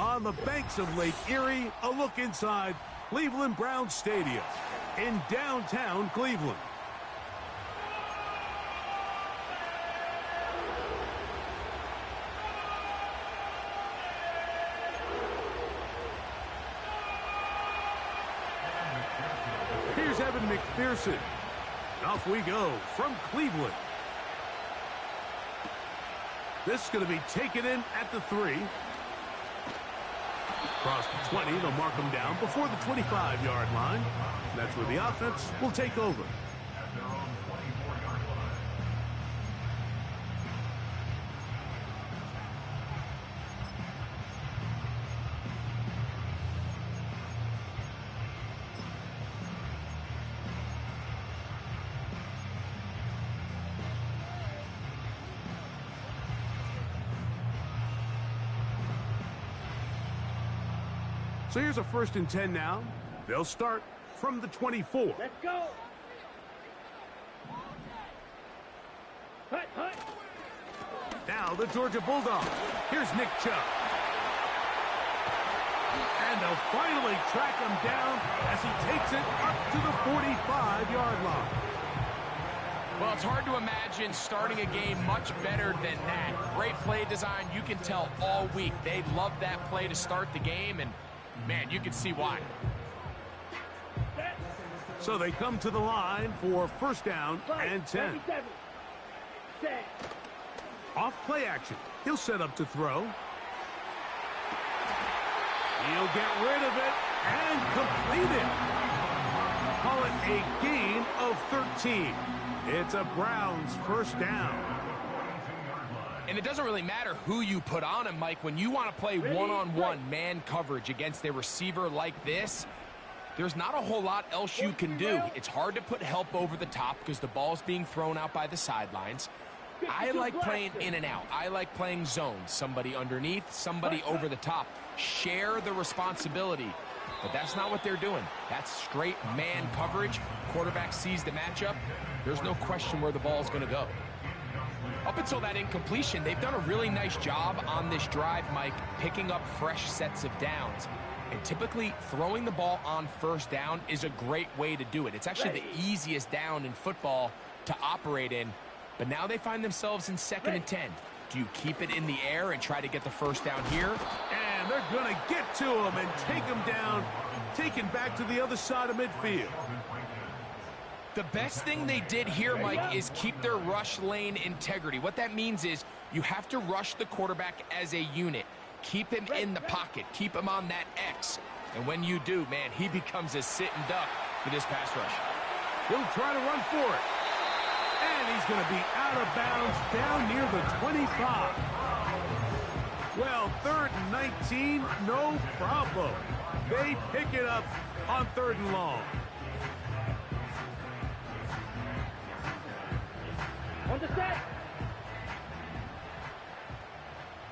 On the banks of Lake Erie, a look inside Cleveland Browns Stadium in downtown Cleveland. Here's Evan McPherson. Off we go from Cleveland. This is going to be taken in at the 3. Across the 20, they'll mark them down before the 25-yard line. That's where the offense will take over. So here's a 1st and 10 now. They'll start from the 24. Let's go. Hut, hut. Now the Georgia Bulldogs. Here's Nick Chubb. And they'll finally track him down as he takes it up to the 45-yard line. Well, it's hard to imagine starting a game much better than that. Great play design. You can tell all week they love that play to start the game, and man, you can see why. So they come to the line for 1st down and 10. Off play action. He'll set up to throw. He'll get rid of it and complete it. Call it a gain of 13. It's a Browns 1st down. And it doesn't really matter who you put on him, Mike. When you want to play one-on-one man coverage against a receiver like this, there's not a whole lot else you can do. It's hard to put help over the top because the ball's being thrown out by the sidelines. I like playing in and out. I like playing zones. Somebody underneath, somebody over the top. Share the responsibility. But that's not what they're doing. That's straight man coverage. Quarterback sees the matchup. There's no question where the ball's going to go. Up until that incompletion, they've done a really nice job on this drive, Mike, picking up fresh sets of downs. And typically, throwing the ball on 1st down is a great way to do it. It's actually the easiest down in football to operate in. But now they find themselves in 2nd and 10. Do you keep it in the air and try to get the 1st down here? And they're going to get to him and take him down, taken back to the other side of midfield. The best thing they did here, Mike, is keep their rush lane integrity. What that means is you have to rush the quarterback as a unit. Keep him in the pocket. Keep him on that X. And when you do, man, he becomes a sitting duck for this pass rush. He'll try to run for it. And he's going to be out of bounds down near the 25. Well, 3rd and 19, no problem. They pick it up on 3rd and long. On the set.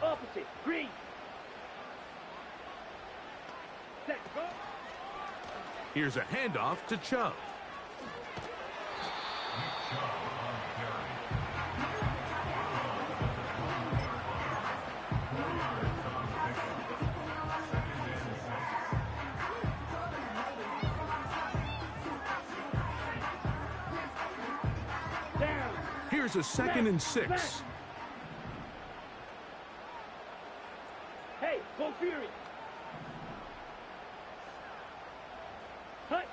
Opposite. Green. Set. Go. Here's a handoff to Chubb. Here's a 2nd and 6. Hey, go Fury. Hut.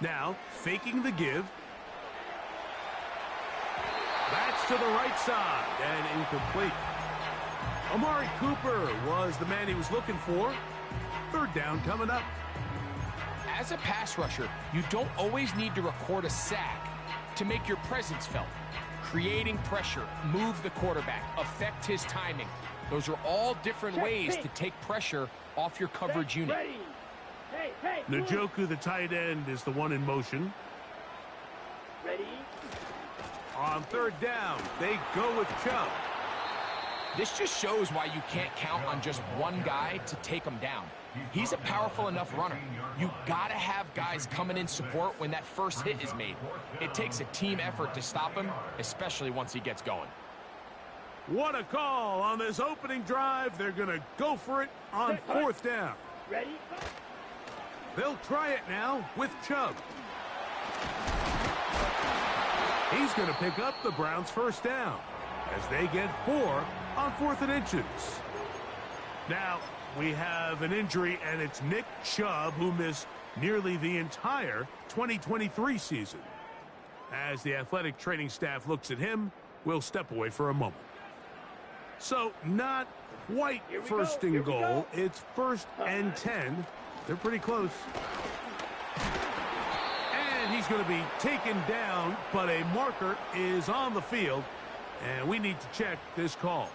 Now, faking the give. That's to the right side and incomplete. Amari Cooper was the man he was looking for. 3rd down coming up. As a pass rusher, you don't always need to record a sack to make your presence felt. Creating pressure, move the quarterback, affect his timing. Those are all different ways to take pressure off your coverage unit. Njoku, the tight end, is the one in motion. Ready. On 3rd down, they go with Chubb. This just shows why you can't count on just one guy to take him down. He's a powerful enough runner. You gotta have guys coming in support when that first hit is made. It takes a team effort to stop him, especially once he gets going. What a call on this opening drive. They're going to go for it on fourth down. Ready? They'll try it now with Chubb. He's going to pick up the Browns' first down as they get 4 on 4th and inches. Now, we have an injury, and it's Nick Chubb, who missed nearly the entire 2023 season. As the athletic training staff looks at him, we'll step away for a moment. So, not quite first and goal. It's 1st and 10. They're pretty close. And he's going to be taken down, but a marker is on the field, and we need to check this call.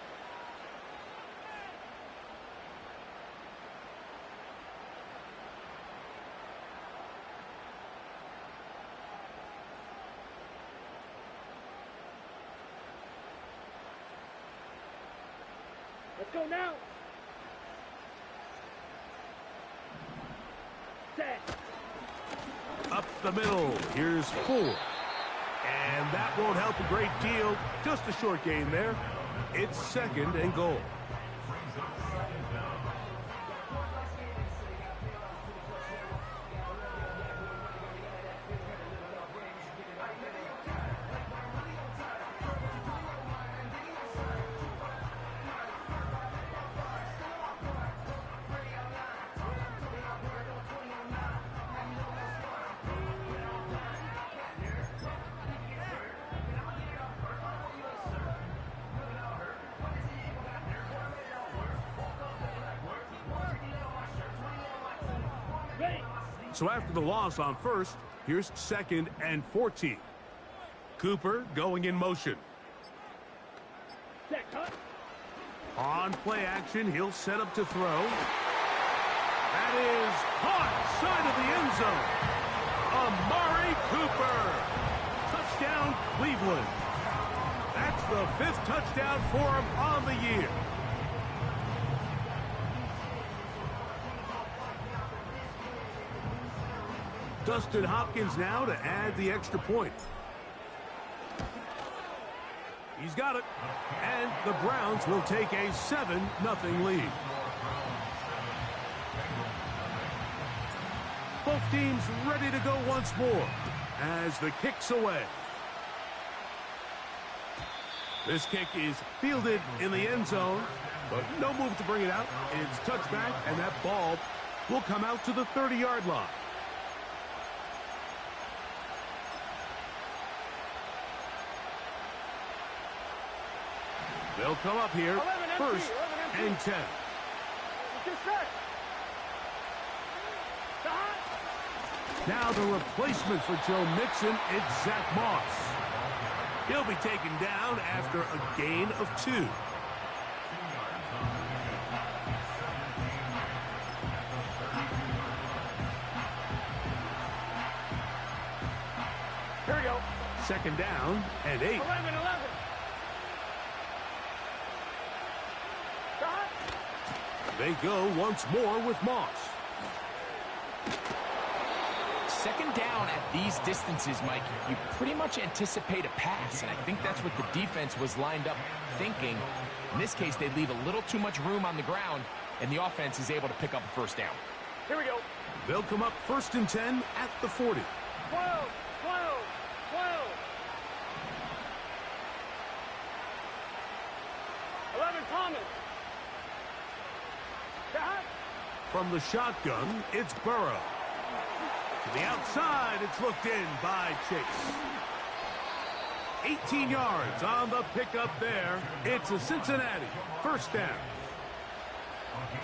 Let's go now. Set. Up the middle. Here's 4. And that won't help a great deal. Just a short gain there. It's 2nd and goal. So after the loss on first, here's 2nd and 14. Cooper going in motion. Set, cut. On play action, he'll set up to throw. That is caught side of the end zone. Amari Cooper. Touchdown, Cleveland. That's the 5th touchdown for him on the year. Dustin Hopkins now to add the extra point. He's got it. And the Browns will take a 7-0 lead. Both teams ready to go once more as the kick's away. This kick is fielded in the end zone, but no move to bring it out. It's touchback, and that ball will come out to the 30-yard line. They'll come up here, 1st and 10. Now the replacement for Joe Mixon, it's Zach Moss. He'll be taken down after a gain of 2. Here we go. 2nd down and 8. 11. They go once more with Moss. 2nd down at these distances, Mike, you pretty much anticipate a pass, and I think that's what the defense was lined up thinking. In this case, they leave a little too much room on the ground, and the offense is able to pick up a 1st down. Here we go. They'll come up 1st and 10 at the 40. 12. 11 Thomas. From the shotgun, it's Burrow. To the outside, it's looked in by Chase. 18 yards on the pickup there. It's a Cincinnati 1st down.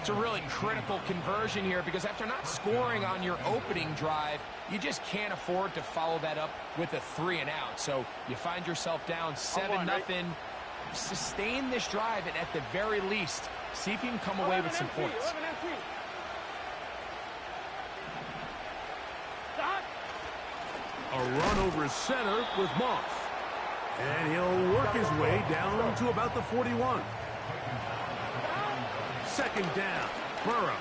It's a really critical conversion here because after not scoring on your opening drive, you just can't afford to follow that up with a 3 and out. So you find yourself down 7-0. Right? Sustain this drive, and at the very least, see if you can come away with some points. A run over center with Moss. And he'll work his way down to about the 41. 2nd down. Burrow.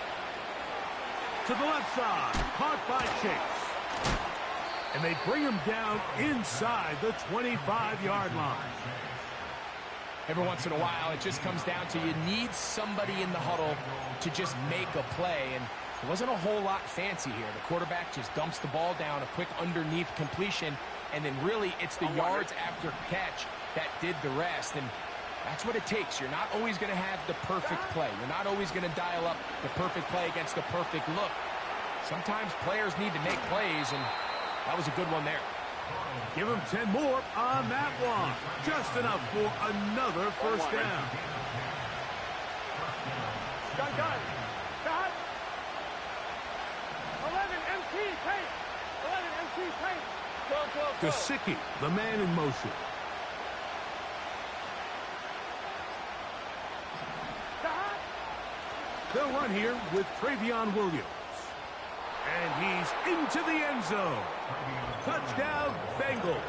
To the left side. Caught by Chase. And they bring him down inside the 25-yard line. Every once in a while, it just comes down to you need somebody in the huddle to just make a play, and it wasn't a whole lot fancy here. The quarterback just dumps the ball down, a quick underneath completion, and then really it's the yards after catch that did the rest, and that's what it takes. You're not always going to have the perfect play. You're not always going to dial up the perfect play against the perfect look. Sometimes players need to make plays, and that was a good one there. Give him 10 more on that one. Just enough for another first down. Gun. Got. 11 MT pace. 11 MT pace. Go. Gesicki, the man in motion. They'll run here with Travion Williams. And he's into the end zone. Touchdown, Bengals.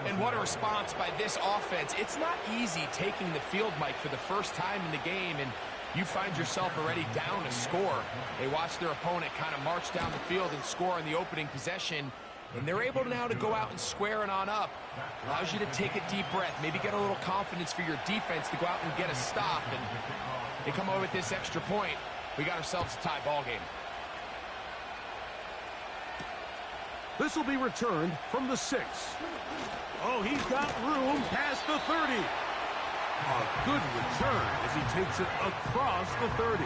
And what a response by this offense. It's not easy taking the field, Mike, for the first time in the game, and you find yourself already down a score. They watch their opponent kind of march down the field and score in the opening possession, and they're able now to go out and square it on up. Allows you to take a deep breath, maybe get a little confidence for your defense to go out and get a stop, and they come over with this extra point. We got ourselves a tie ball game. This will be returned from the 6. Oh, he's got room past the 30. A good return as he takes it across the 30.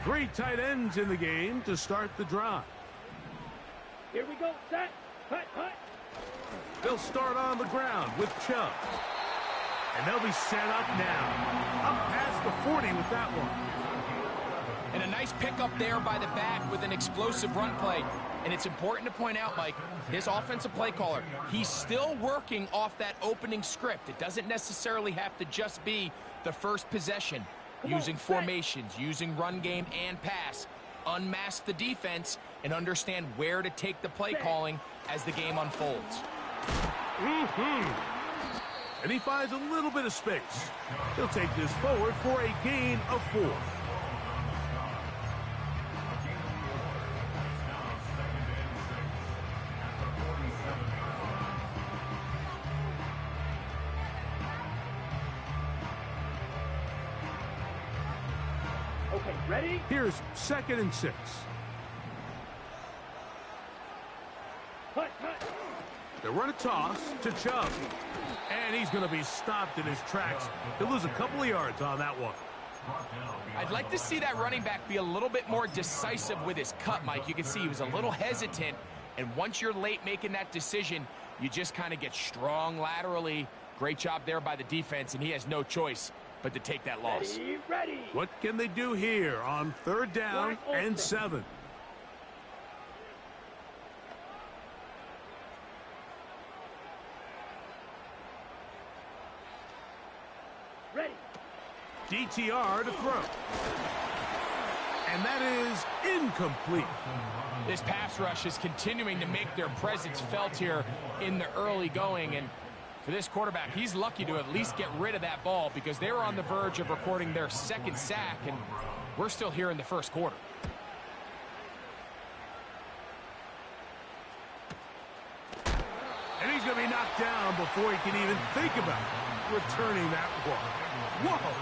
Three tight ends in the game to start the drive. Here we go. Set. Hut. They'll start on the ground with Chubb. And they'll be set up now. Up past the 40 with that one. And a nice pickup there by the back with an explosive run play. And it's important to point out, Mike, this offensive play caller, he's still working off that opening script. It doesn't necessarily have to just be the first possession. Using formations, using run game and pass. Unmask the defense and understand where to take the play calling as the game unfolds. And he finds a little bit of space. He'll take this forward for a gain of 4. Okay, ready? Here's 2nd and 6. Hut. They'll run a toss to Chubb. And he's going to be stopped in his tracks. He'll lose a couple of yards on that one. I'd like to see that running back be a little bit more decisive with his cut, Mike. You can see he was a little hesitant, and once you're late making that decision, you just kind of get strong laterally. Great job there by the defense, and he has no choice but to take that loss. Ready. What can they do here on 3rd down and 7? Ready. DTR to throw. And that is incomplete. This pass rush is continuing to make their presence felt here in the early going, and for this quarterback, he's lucky to at least get rid of that ball because they were on the verge of recording their 2nd sack, and we're still here in the 1st quarter. And he's going to be knocked down before he can even think about returning that ball. Whoa!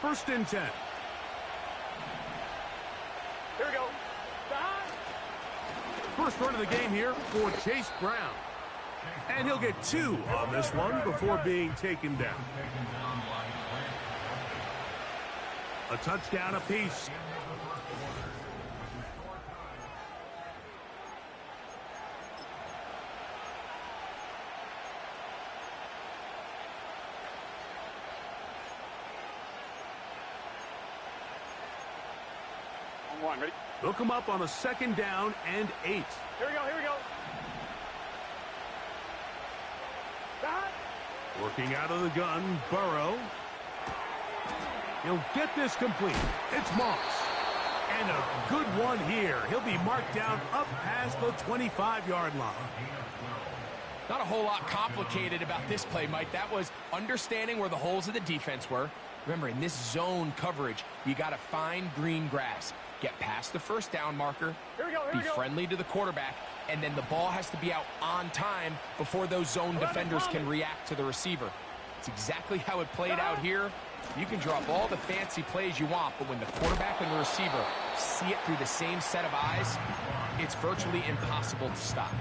First and 10. Here we go. First run of the game here for Chase Brown. And he'll get 2 on this one before being taken down. A touchdown apiece. On 1, ready? They'll come up on a 2nd down and 8. Here we go. Working out of the gun, Burrow. He'll get this complete. It's Moss. And a good one here. He'll be marked down up past the 25-yard line. Not a whole lot complicated about this play, Mike. That was understanding where the holes of the defense were. Remember, in this zone coverage, you got to find green grass. Get past the first down marker, be friendly to the quarterback, and then the ball has to be out on time before those zone defenders can react to the receiver. It's exactly how it played out here. You can drop all the fancy plays you want, but when the quarterback and the receiver see it through the same set of eyes, it's virtually impossible to stop.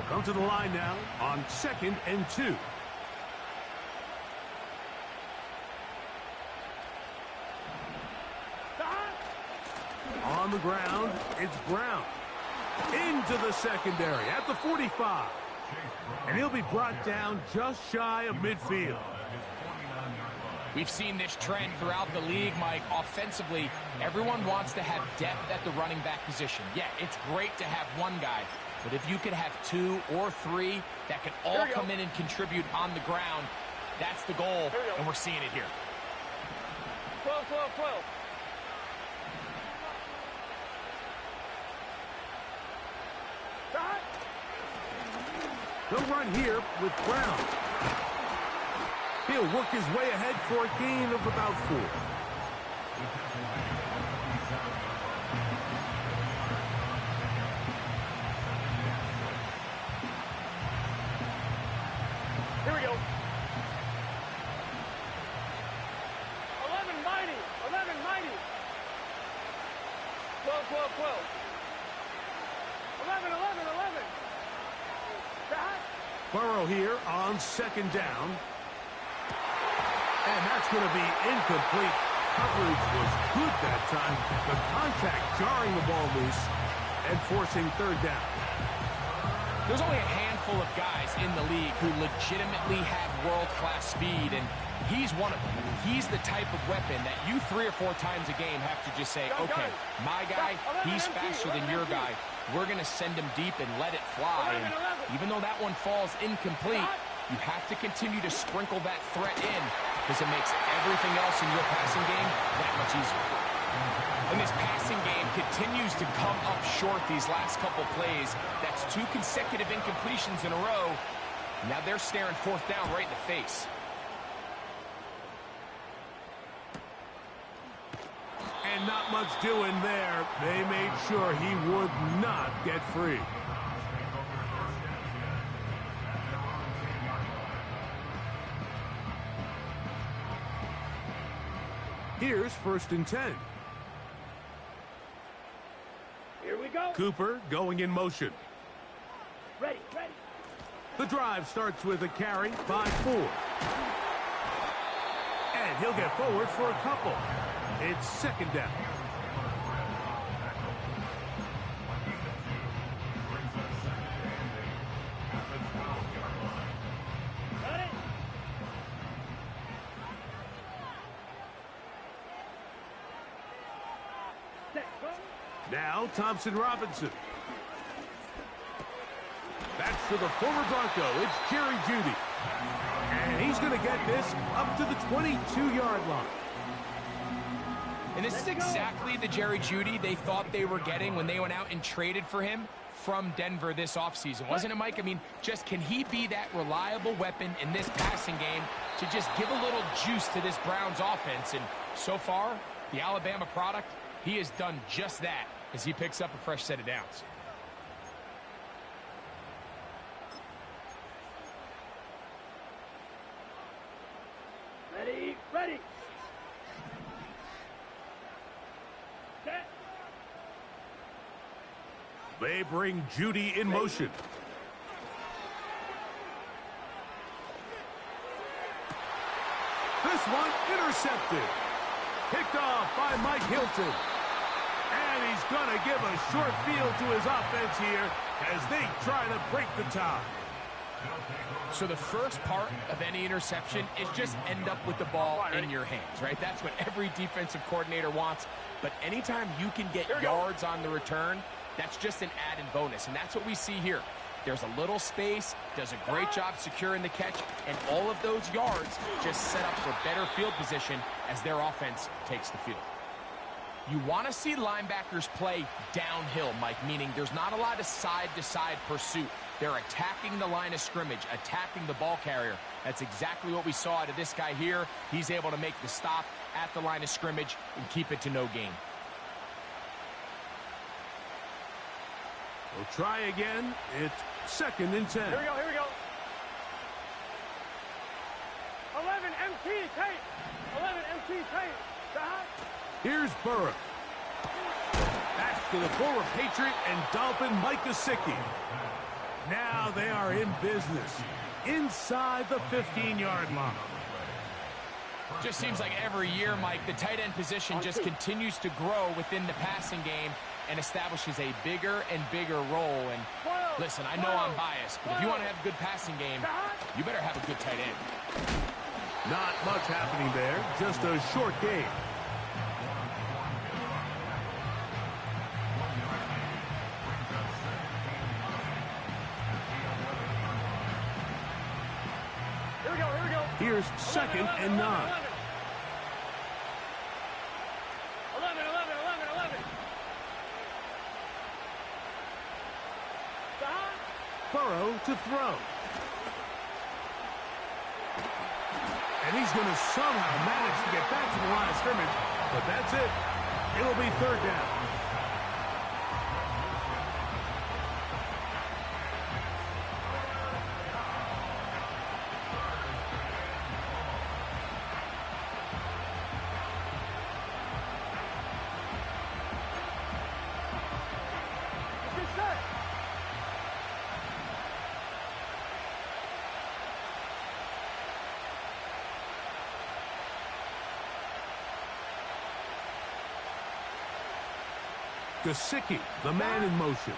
Come to the line now on 2nd and 2. On the ground, it's Brown. Into the secondary at the 45. And he'll be brought down just shy of midfield. We've seen this trend throughout the league, Mike. Offensively, everyone wants to have depth at the running back position. Yeah, it's great to have one guy. But if you could have 2 or 3 that can all come in and contribute on the ground, that's the goal, and we're seeing it here. 12, 12, 12. He'll run here with Brown. He'll work his way ahead for a gain of about 4. Here we go. 11 mighty. 11 mighty. 12, 12, 12. 11, 11, 11. Burrow here on 2nd down. And that's going to be incomplete. Coverage was good that time. The contact jarring the ball loose and forcing 3rd down. There's only a handful of guys in the league who legitimately have world-class speed, and he's one of them. He's the type of weapon that you 3 or 4 times a game have to just say, okay, my guy, he's faster than your guy. We're going to send him deep and let it fly. And even though that one falls incomplete, you have to continue to sprinkle that threat in because it makes everything else in your passing game that much easier. And this passing game continues to come up short these last couple plays. That's 2 consecutive incompletions in a row. Now they're staring 4th down right in the face. And not much doing there. They made sure he would not get free. Here's 1st and 10. Here we go. Cooper going in motion. Ready, ready. The drive starts with a carry by 4. And he'll get forward for a couple. It's 2nd down. Got it. Set, go. Now Thompson Robinson. That's to the former Bronco. It's Jerry Jeudy. And he's going to get this up to the 22-yard line. And this is exactly the Jerry Jeudy they thought they were getting when they went out and traded for him from Denver this offseason. Wasn't it, Mike? I mean, just can he be that reliable weapon in this passing game to just give a little juice to this Browns offense? And so far, the Alabama product, he has done just that as he picks up a fresh set of downs. Ready, ready. Set. They bring Jeudy in motion. This one intercepted. Picked off by Mike Hilton. And he's going to give a short field to his offense here as they try to break the tie. So the first part of any interception is just end up with the ball in your hands, right? That's what every defensive coordinator wants. But anytime you can get yards on the return, that's just an added bonus. And that's what we see here. There's a little space, does a great job securing the catch, and all of those yards just set up for better field position as their offense takes the field. You want to see linebackers play downhill, Mike, meaning there's not a lot of side-to-side pursuit. They're attacking the line of scrimmage, attacking the ball carrier. That's exactly what we saw out of this guy here. He's able to make the stop at the line of scrimmage and keep it to no gain. We'll try again. It's 2nd and 10. Here we go, here we go. 11 MT tape. 11 MT tape. Here's Burrow. Back to the former Patriot and Dolphin Mike Gesicki. Now they are in business inside the 15-yard line. Just seems like every year, Mike, the tight end position just continues to grow within the passing game and establishes a bigger and bigger role. And listen, I know I'm biased, but if you want to have a good passing game, you better have a good tight end. Not much happening there, just a short game. Here's 2nd and 9. 11, 11. Burrow to throw. And he's going to somehow manage to get back to the line of scrimmage, but that's it. It'll be 3rd down. Gesicki, the man in motion.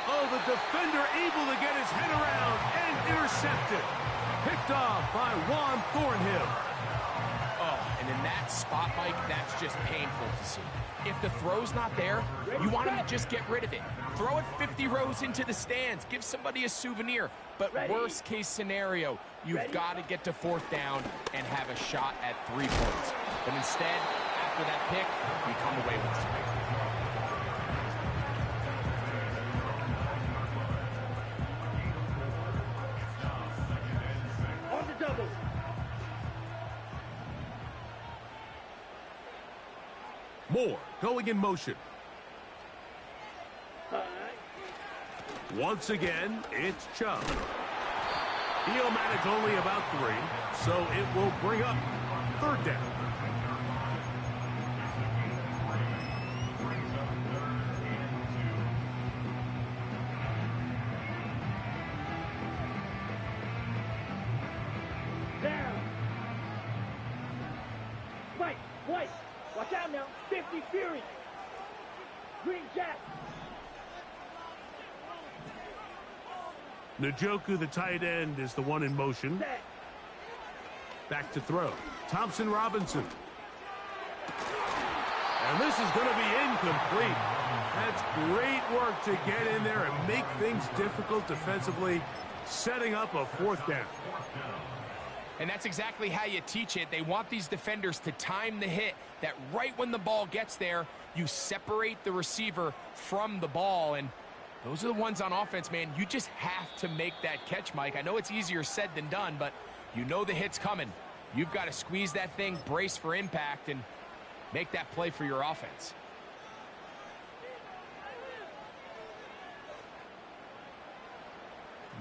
Oh, the defender able to get his head around and intercepted. Picked off by Juan Thornhill. Oh, and in that spot, Mike, that's just painful to see. If the throw's not there, you want him to just get rid of it. Throw it 50 rows into the stands. Give somebody a souvenir. But worst case scenario, you've got to get to 4th down and have a shot at 3 points. But instead, after that pick, you come away with something. On the double. Moore going in motion. Once again, it's Chubb. He'll manage only about 3, so it will bring up 3rd down. White, watch out now. 50 Fury. Green Jack. Njoku, the tight end, is the one in motion. Back to throw. Thompson Robinson. And this is going to be incomplete. That's great work to get in there and make things difficult defensively, setting up a 4th down. And that's exactly how you teach it. They want these defenders to time the hit, that right when the ball gets there, you separate the receiver from the ball. And those are the ones on offense, man. You just have to make that catch, Mike. I know it's easier said than done, but you know the hit's coming. You've got to squeeze that thing, brace for impact, and make that play for your offense.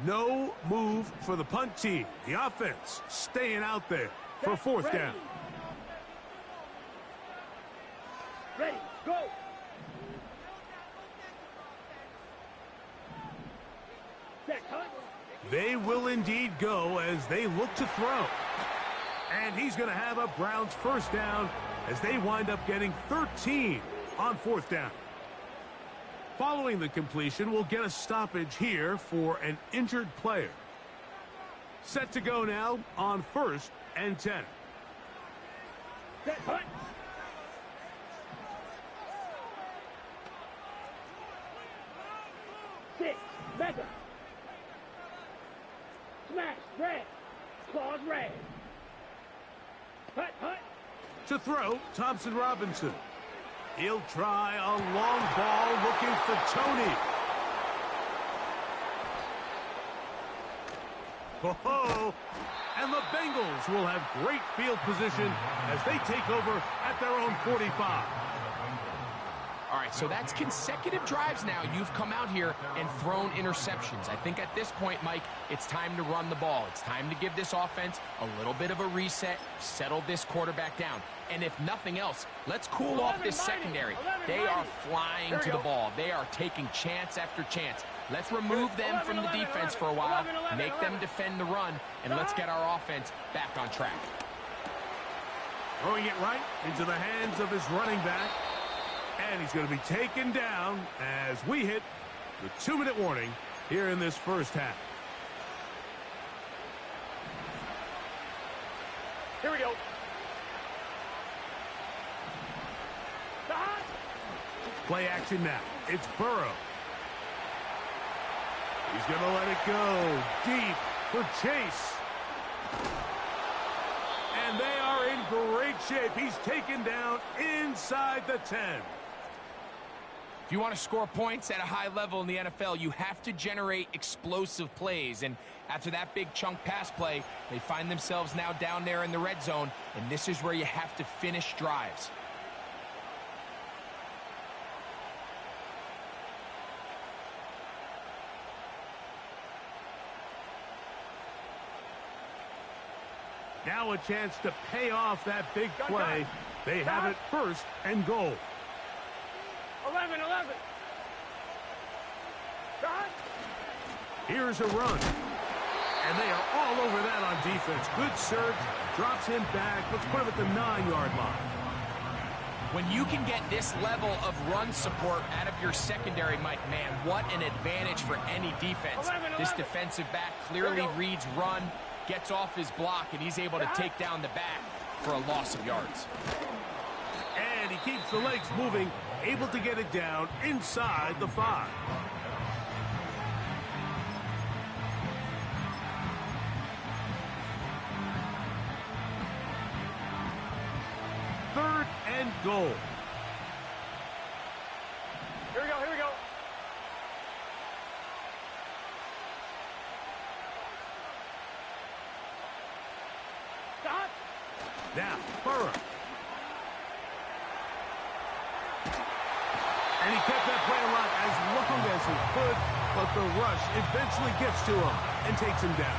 No move for the punt team. The offense staying out there for 4th down. Ready, go. They will indeed go as they look to throw. And he's going to have a Browns 1st down as they wind up getting 13 on 4th down. Following the completion, we'll get a stoppage here for an injured player. Set to go now on 1st and 10. Set, hut. Six, mega. Smash, red. Claws, red. Hut, hut. To throw, Thompson Robinson. He'll try a long ball looking for Tony. Ho-ho! And the Bengals will have great field position as they take over at their own 45. All right, so that's consecutive drives now. You've come out here and thrown interceptions. I think at this point, Mike, it's time to run the ball. It's time to give this offense a little bit of a reset, settle this quarterback down. And if nothing else, let's cool off this secondary. They are flying to the ball. They are taking chance after chance. Let's remove them from the defense for a while, make them defend the run, and let's get our offense back on track. Throwing it right into the hands of his running back. And he's going to be taken down as we hit the 2-minute warning here in this first half. Here we go. Play action now. It's Burrow. He's going to let it go deep for Chase. And they are in great shape. He's taken down inside the 10. If you want to score points at a high level in the NFL, you have to generate explosive plays. And after that big chunk pass play, they find themselves now down there in the red zone. And this is where you have to finish drives. Now a chance to pay off that big play. They have it 1st and goal. 11. Shot. Here's a run. And they are all over that on defense. Good surge. Drops him back. Let's put him at the 9-yard line. When you can get this level of run support out of your secondary, Mike, man, what an advantage for any defense. 11. This defensive back clearly reads run, gets off his block, and he's able to take down the back for a loss of yards. And he keeps the legs moving, able to get it down inside the 5. Third and goal. Here we go. Stop. Now, Burrow. And he kept that play alive as long as he could, but the rush eventually gets to him and takes him down.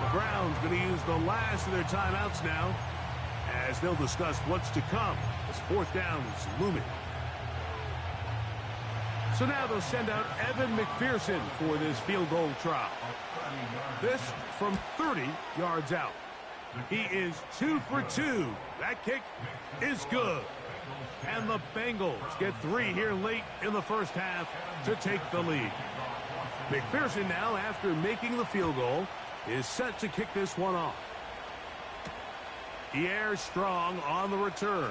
The Browns going to use the last of their timeouts now as they'll discuss what's to come as 4th down is looming. So now they'll send out Evan McPherson for this field goal trial. This from 30 yards out. He is 2 for 2. That kick is good. And the Bengals get 3 here late in the first half to take the lead. McPherson now, after making the field goal, is set to kick this one off. He airs strong on the return.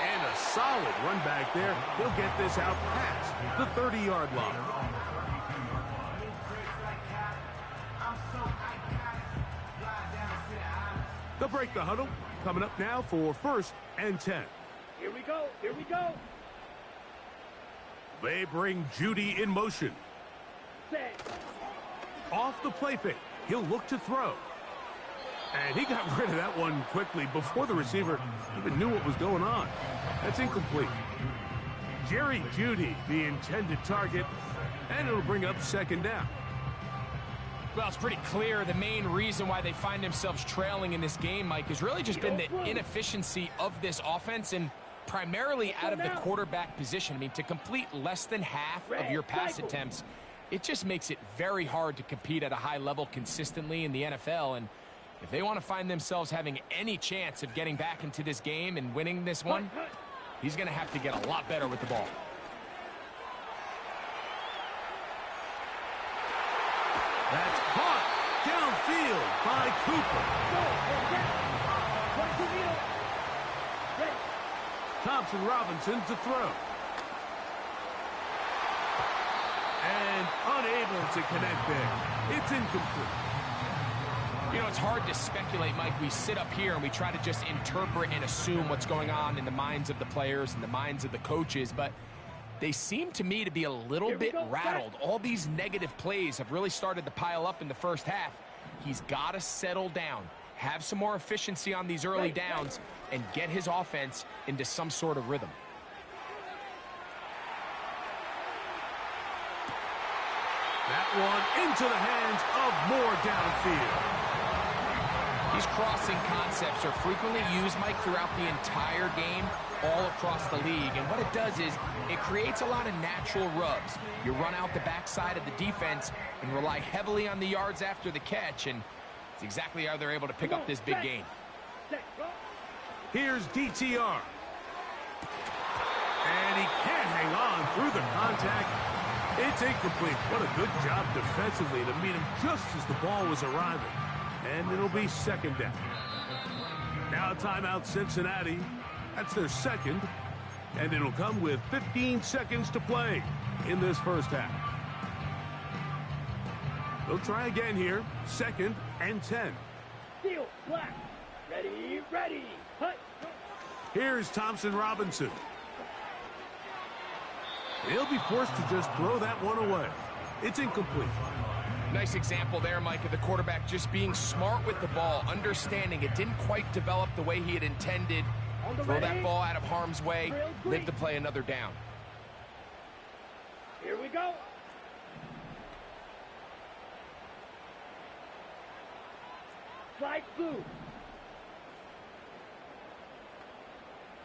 And a solid run back there. He'll get this out past the 30-yard line. They'll break the huddle. Coming up now for 1st and 10. Here we go. They bring Judy in motion. Set. Off the play fake. He'll look to throw. And he got rid of that one quickly before the receiver even knew what was going on. That's incomplete. Jerry Jeudy, the intended target, and it'll bring up 2nd down. Well, it's pretty clear the main reason why they find themselves trailing in this game, Mike, has really just been the inefficiency of this offense and primarily out of the quarterback position. I mean, to complete less than half of your pass attempts, it just makes it very hard to compete at a high level consistently in the NFL. And if they want to find themselves having any chance of getting back into this game and winning this one, He's going to have to get a lot better with the ball. That's caught downfield by Cooper. Thompson Robinson to throw. And unable to connect there. It's incomplete. You know, it's hard to speculate, Mike. We sit up here and we try to just interpret and assume what's going on in the minds of the players and the minds of the coaches, but they seem to me to be a little bit rattled. All these negative plays have really started to pile up in the first half. He's got to settle down, have some more efficiency on these early downs, and get his offense into some sort of rhythm. That one into the hands of Moore downfield. These crossing concepts are frequently used, Mike, throughout the entire game, all across the league. And what it does is it creates a lot of natural rubs. You run out the backside of the defense and rely heavily on the yards after the catch, and it's exactly how they're able to pick up this big gain. Here's DTR. And he can't hang on through the contact. It's incomplete. What a good job defensively to meet him just as the ball was arriving. And it'll be second down. Now timeout Cincinnati. That's their second. And it'll come with 15 seconds to play in this first half. They'll try again here. Second and 10. Steel, black. Ready, ready. Hut. Here's Thompson Robinson. He'll be forced to just throw that one away. It's incomplete. Nice example there, Mike, of the quarterback just being smart with the ball, understanding it didn't quite develop the way he had intended. Throw that ball out of harm's way, live to play another down. Here we go. Flag blue.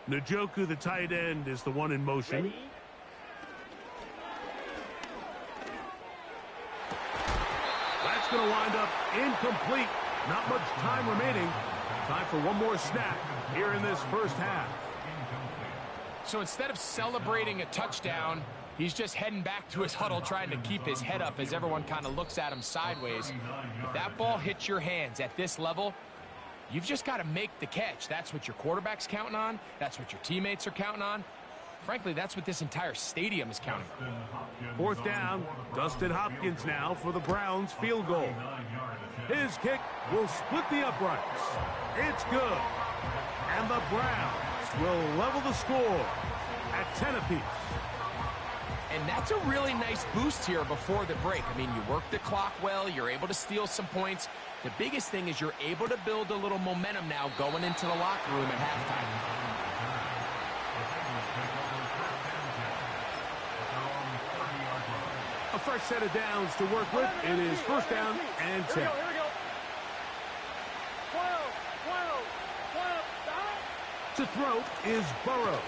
Njoku, the tight end, is the one in motion. Ready. That's going to wind up incomplete. Not much time remaining. Time for one more snap here in this first half. So instead of celebrating a touchdown, he's just heading back to his huddle trying to keep his head up as everyone kind of looks at him sideways. If that ball hits your hands at this level, you've just got to make the catch. That's what your quarterback's counting on. That's what your teammates are counting on. Frankly, that's what this entire stadium is counting on. Fourth down, Dustin Hopkins now for the Browns field goal. His kick will split the uprights. It's good. And the Browns will level the score at 10 apiece. And that's a really nice boost here before the break. I mean, you work the clock well. You're able to steal some points. The biggest thing is you're able to build a little momentum now going into the locker room at halftime. A fresh set of downs to work with. It is first down and 10. Here we go. 12, down. To throw is Burrow.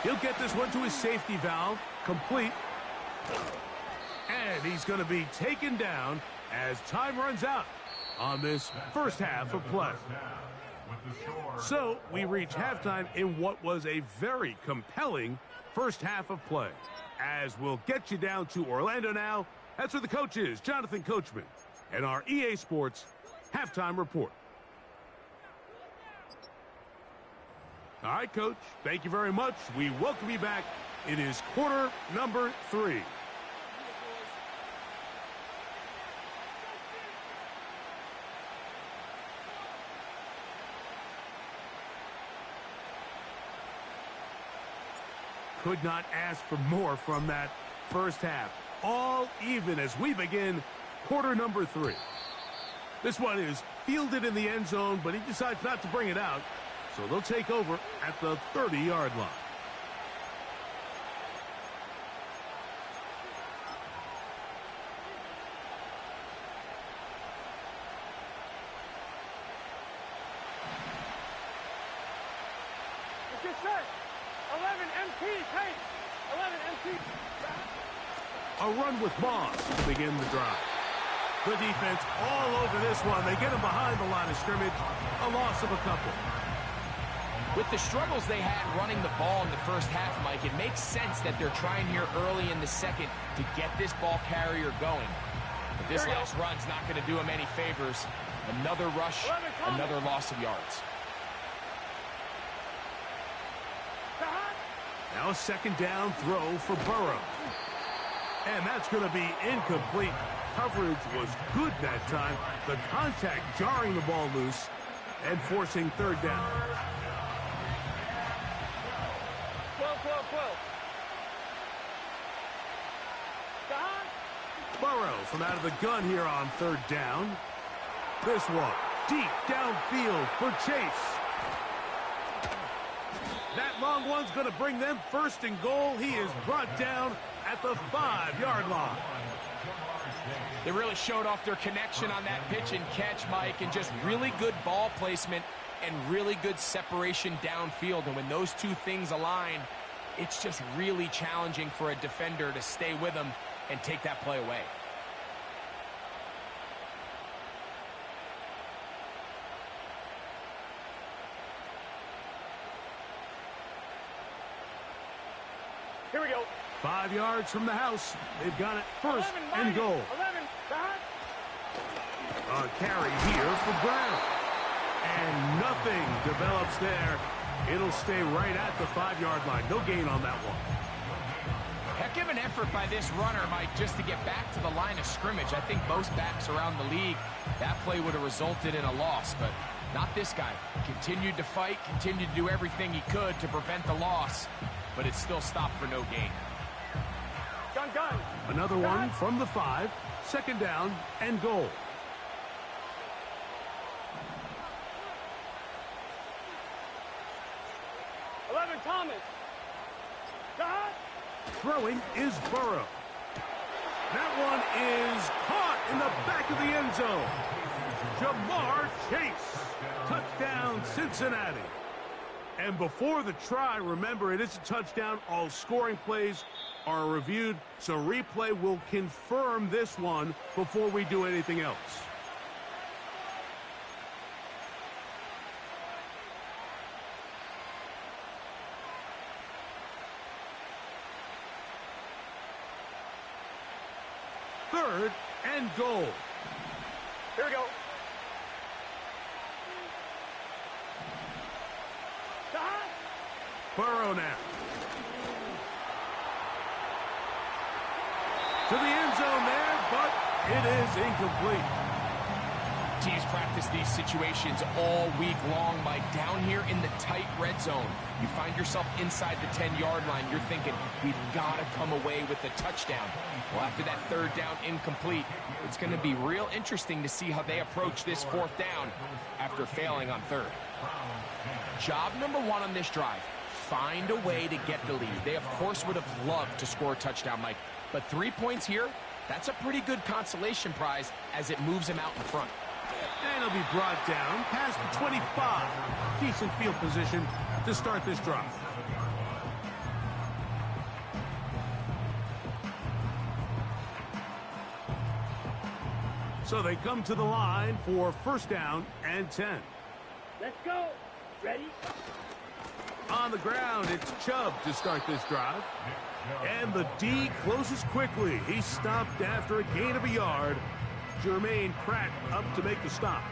He'll get this one to his safety valve. Complete. And he's going to be taken down as time runs out on this first half of play. So we reach halftime in what was a very compelling first half of play. As we'll get you down to Orlando now. That's where the coach is, Jonathan Coachman, and our EA Sports halftime report. All right, Coach, thank you very much. We welcome you back. It is quarter number 3. Could not ask for more from that first half. All even as we begin quarter number 3. This one is fielded in the end zone, but he decides not to bring it out. So they'll take over at the 30-yard line. It's just set. 11 MT, pace. 11 MT. A run with Moss to begin the drive. The defense all over this one. They get him behind the line of scrimmage. A loss of a couple. With the struggles they had running the ball in the first half, Mike, it makes sense that they're trying here early in the second to get this ball carrier going. But this last run's not going to do him any favors. Another rush, another loss of yards. Now a second down throw for Burrow. And that's going to be incomplete. Coverage was good that time. The contact jarring the ball loose and forcing third down. 12. Burrow from out of the gun here on third down. This one deep downfield for Chase. That long one's going to bring them first and goal. He is brought down at the 5-yard line. They really showed off their connection on that pitch and catch, Mike, and just really good ball placement and really good separation downfield. And when those two things align, it's just really challenging for a defender to stay with them and take that play away. Here we go. 5 yards from the house. They've got it first 11, and goal. 11, A carry here for Brown. And nothing develops there. It'll stay right at the 5-yard line. No gain on that one. Heck of an effort by this runner, Mike, just to get back to the line of scrimmage. I think most backs around the league, that play would have resulted in a loss, but not this guy. Continued to fight, continued to do everything he could to prevent the loss, but it still stopped for no gain. Gun. Another one from the 5. Second down and goal. Thomas. Gun. Throwing is Burrow. That one is caught in the back of the end zone. Jamar Chase. Touchdown, Cincinnati. And before the try, remember, it is a touchdown. All scoring plays are reviewed, so replay will confirm this one before we do anything else. Third and goal. Here we go. Burrow now. To the end zone there, but it is incomplete. Teams practice these situations all week long, Mike. Down here in the tight red zone, you find yourself inside the 10-yard line. You're thinking, we've got to come away with a touchdown. Well, after that third down incomplete, it's going to be real interesting to see how they approach this fourth down after failing on third. Job number one on this drive, find a way to get the lead. They, of course, would have loved to score a touchdown, Mike. But 3 points here, that's a pretty good consolation prize as it moves them out in front. And he'll be brought down past the 25. Decent field position to start this drive. So they come to the line for first down and 10. Let's go. Ready? On the ground, it's Chubb to start this drive. And the D closes quickly. He stopped after a gain of a yard. Jermaine Pratt up to make the stop.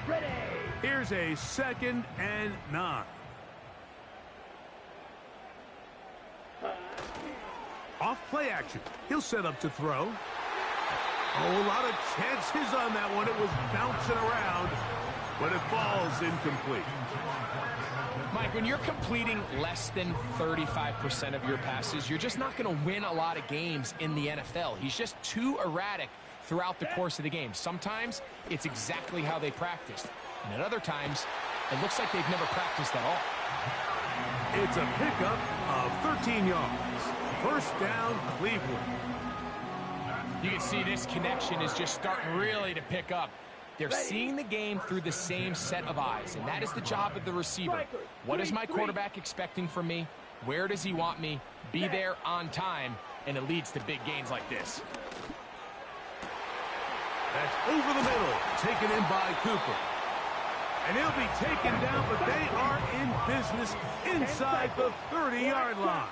Ready. Here's a 2nd and 9. Off play action. He'll set up to throw. Oh, a lot of chances on that one. It was bouncing around, but it falls incomplete. Mike, when you're completing less than 35% of your passes, you're just not going to win a lot of games in the NFL. He's just too erratic throughout the course of the game. Sometimes it's exactly how they practiced. And at other times, it looks like they've never practiced at all. It's a pickup of 13 yards. First down, Cleveland. You can see this connection is just starting really to pick up. They're seeing the game through the same set of eyes, and that is the job of the receiver. What is my quarterback expecting from me? Where does he want me? Be there on time, and it leads to big gains like this. That's over the middle, taken in by Cooper. And he'll be taken down, but they are in business inside the 30-yard line.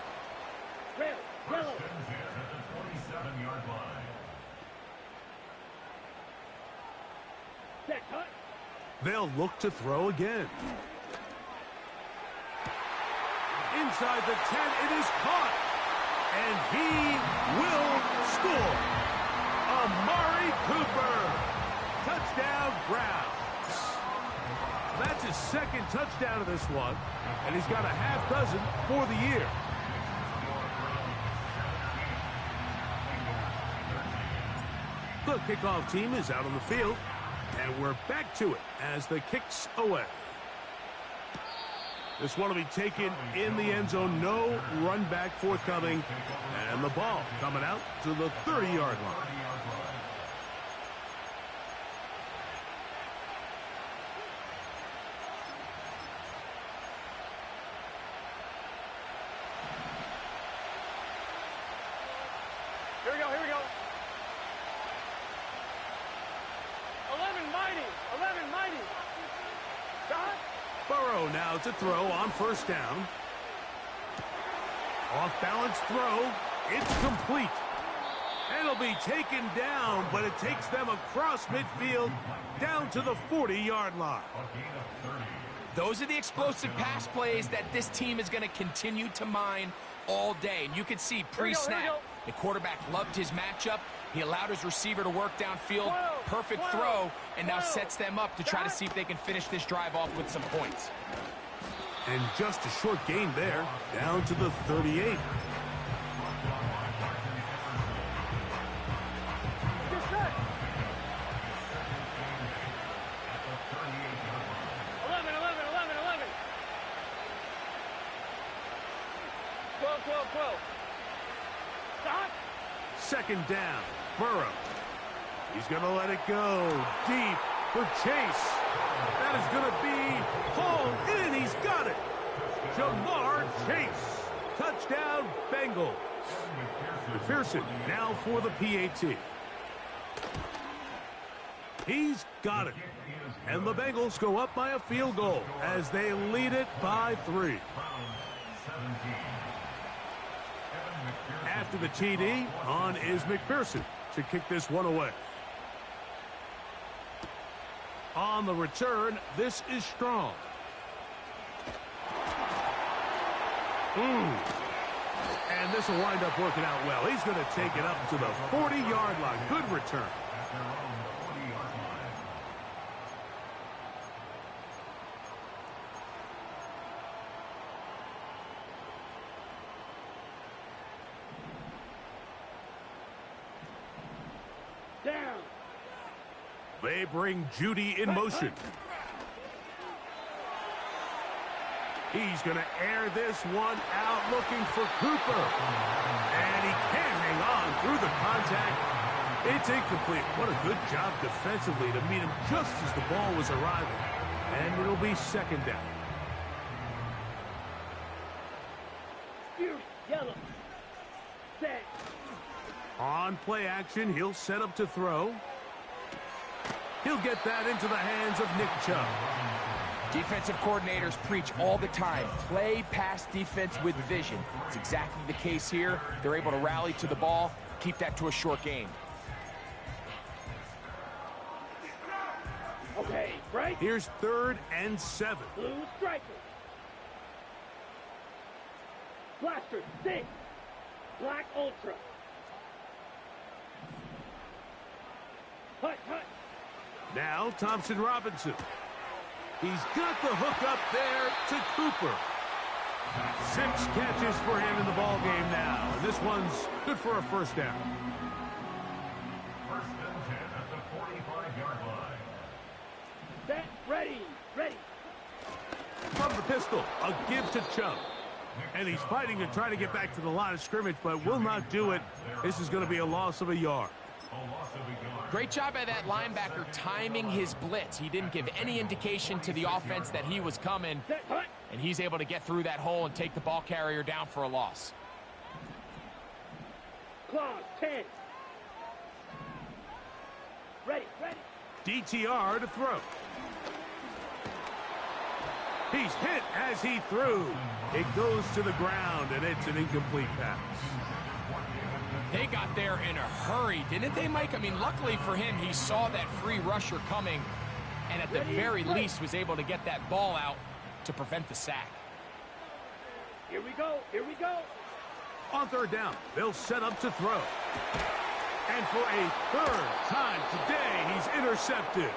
They'll look to throw again. Inside the 10, it is caught. And he will score. Amari Cooper. Touchdown, Browns. That's his second touchdown of this one, and he's got a half dozen for the year. The kickoff team is out on the field, and we're back to it as the kick's away. This one will be taken in the end zone. No run back forthcoming, and the ball coming out to the 30-yard line. Here we go, here we go. 11 mighty, 11 mighty. Shot. Burrow now to throw on first down. Off-balance throw. It's complete. It'll be taken down, but it takes them across midfield down to the 40-yard line. Those are the explosive pass plays that this team is going to continue to mine all day. And you can see pre-snap, the quarterback loved his matchup. He allowed his receiver to work downfield. Perfect throw, and now sets them up to try to see if they can finish this drive off with some points. And just a short gain there, down to the 38. Second down, Burrow. He's going to let it go deep for Chase. That is going to be hauled in. He's got it. Jamar Chase. Touchdown, Bengals. McPherson now for the PAT. He's got it. And the Bengals go up by a field goal as they lead it by 3. After the TD, on is McPherson to kick this one away. On the return, this is Strong. And this will wind up working out well. He's going to take it up to the 40-yard line. Good return. They bring Judy in motion. He's going to air this one out looking for Cooper. And he can't hang on through the contact. It's incomplete. What a good job defensively to meet him just as the ball was arriving. And it'll be second down. Yellow. Set. On play action, he'll set up to throw. He'll get that into the hands of Nick Chubb. Defensive coordinators preach all the time, play pass defense with vision. It's exactly the case here. They're able to rally to the ball, keep that to a short gain. Okay, right. Here's 3rd and 7. Blue striker. Blaster 6. Black Ultra. Hut, hut. Now Thompson Robinson. He's got the hook up there to Cooper. 6 catches for him in the ball game now. And this one's good for a first down. First and 10 at the 45-yard line. Set, ready, ready. From the pistol, a give to Chubb. And he's fighting to try to get back to the line of scrimmage, but will not do it. This is going to be a loss of a yard. Great job by that linebacker timing his blitz. He didn't give any indication to the offense that he was coming, and he's able to get through that hole and take the ball carrier down for a loss. Claw 10. Ready. DTR to throw. He's hit as he threw. It goes to the ground, and it's an incomplete pass. They got there in a hurry, didn't they, Mike? I mean, luckily for him, he saw that free rusher coming, and at the very least was able to get that ball out to prevent the sack. Here we go. Here we go. On third down, they'll set up to throw. And for a third time today, he's intercepted.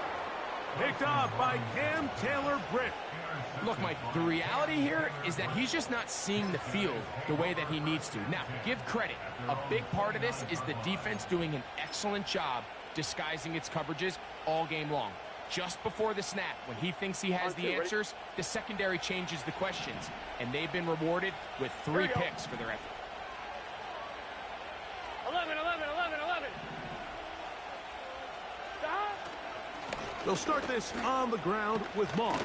Picked off by Cam Taylor-Britt. Look, Mike, the reality here is that he's just not seeing the field the way that he needs to. Now, give credit. A big part of this is the defense doing an excellent job disguising its coverages all game long. Just before the snap, when he thinks he has the answers, the secondary changes the questions, and they've been rewarded with 3 picks for their effort. 11. Stop. They'll start this on the ground with Moss.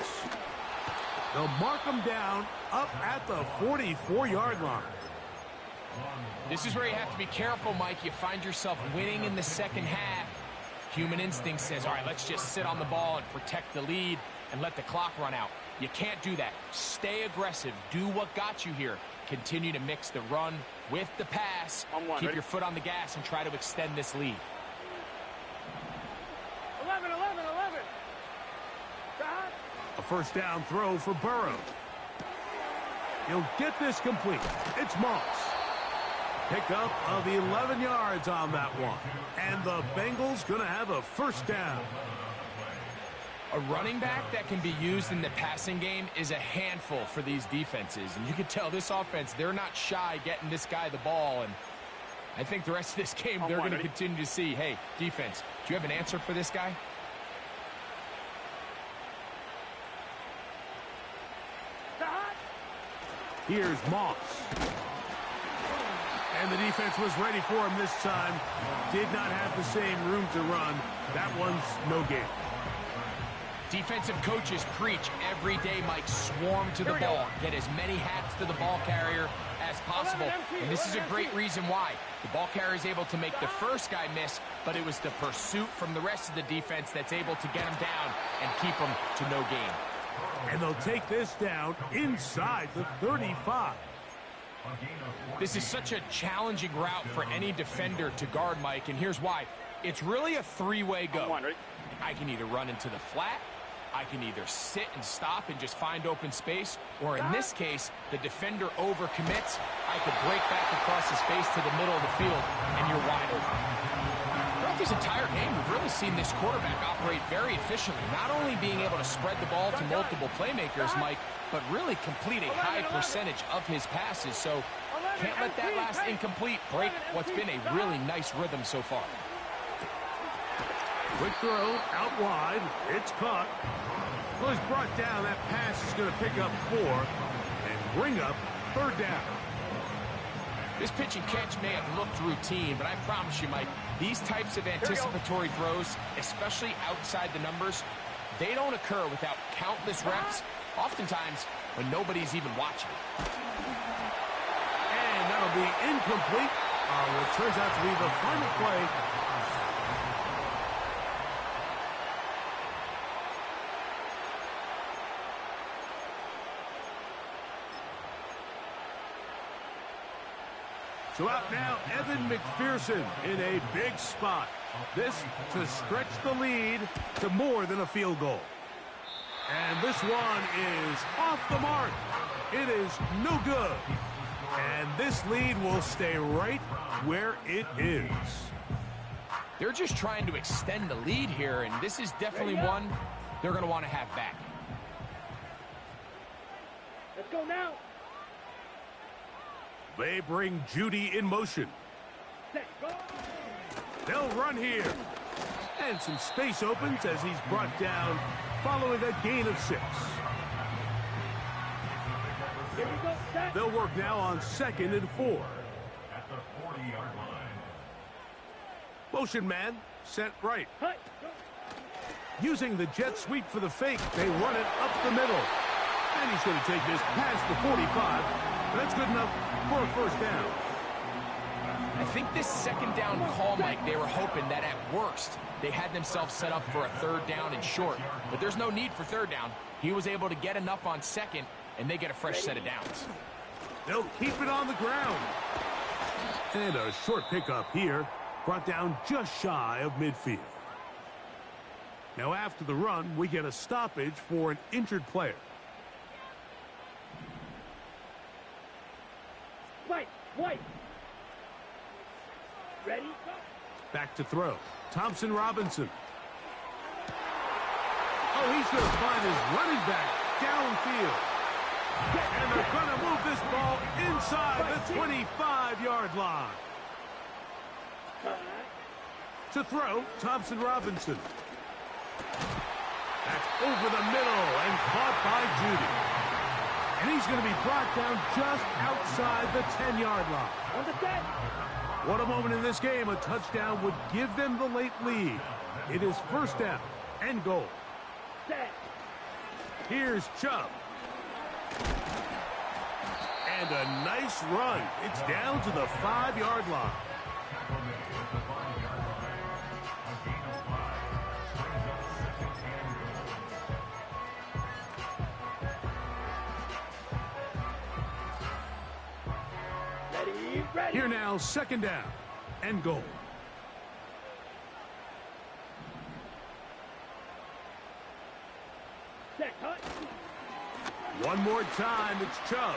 They'll mark him down up at the 44-yard line. This is where you have to be careful, Mike. You find yourself winning in the second half. Human instinct says, all right, let's just sit on the ball and protect the lead and let the clock run out. You can't do that. Stay aggressive. Do what got you here. Continue to mix the run with the pass. Keep your foot on the gas and try to extend this lead. 11. Stop. A first down throw for Burrow. He'll get this complete. It's Moss. Pickup of 11 yards on that one. And the Bengals going to have a first down. A running back that can be used in the passing game is a handful for these defenses. And you can tell this offense, they're not shy getting this guy the ball. And I think the rest of this game, they're going to continue to see, hey, defense, do you have an answer for this guy? Here's Moss. And the defense was ready for him this time. Did not have the same room to run. That one's no gain. Defensive coaches preach every day, Mike, swarm to the ball. Get as many hats to the ball carrier as possible. And this is a great reason why. The ball carrier is able to make the first guy miss, but it was the pursuit from the rest of the defense that's able to get him down and keep him to no gain. And they'll take this down inside the 35. This is such a challenging route for any defender to guard, Mike, and here's why. It's really a three-way go. I can either run into the flat, I can either sit and stop and just find open space, or in this case, the defender overcommits. I could break back across his face to the middle of the field, and you're wide open. Throughout this entire game, we've really seen this quarterback operate very efficiently, not only being able to spread the ball to multiple playmakers, Mike, but really complete a high percentage of his passes. So can't let that last incomplete break what's been a really nice rhythm so far. Quick throw out wide. It's caught. Well, he's brought down. That pass is going to pick up 4 and bring up third down. This pitch and catch may have looked routine, but I promise you, Mike, these types of anticipatory throws, especially outside the numbers, they don't occur without countless reps, oftentimes when nobody's even watching. And that'll be incomplete. What turns out to be the final play. So out now, Evan McPherson in a big spot. This to stretch the lead to more than a field goal. And this one is off the mark. It is no good. And this lead will stay right where it is. They're just trying to extend the lead here, and this is definitely one they're going to want to have back. Let's go now. They bring Judy in motion. They'll run here. And some space opens as he's brought down following a gain of 6. They'll work now on 2nd and 4. At the 40-yard line. Motion man set right. Using the jet sweep for the fake, they run it up the middle. And he's going to take this past the 45. That's good enough for a first down. I think this second down call, Mike, they were hoping that at worst they had themselves set up for a third down and short. But there's no need for third down. He was able to get enough on second, and they get a fresh set of downs. They'll keep it on the ground. And a short pickup here, brought down just shy of midfield. Now after the run, we get a stoppage for an injured player. White. Ready? Back to throw. Thompson Robinson. Oh, he's going to find his running back downfield. And they're going to move this ball inside the 25-yard line. To throw, Thompson Robinson. That's over the middle and caught by Judy. And he's going to be brought down just outside the 10-yard line. On the 10. What a moment in this game. A touchdown would give them the late lead. It is first down and goal. 10. Here's Chubb. And a nice run. It's down to the 5-yard line. Ready. Here now, second down and goal. Set, cut. One more time, it's Chubb.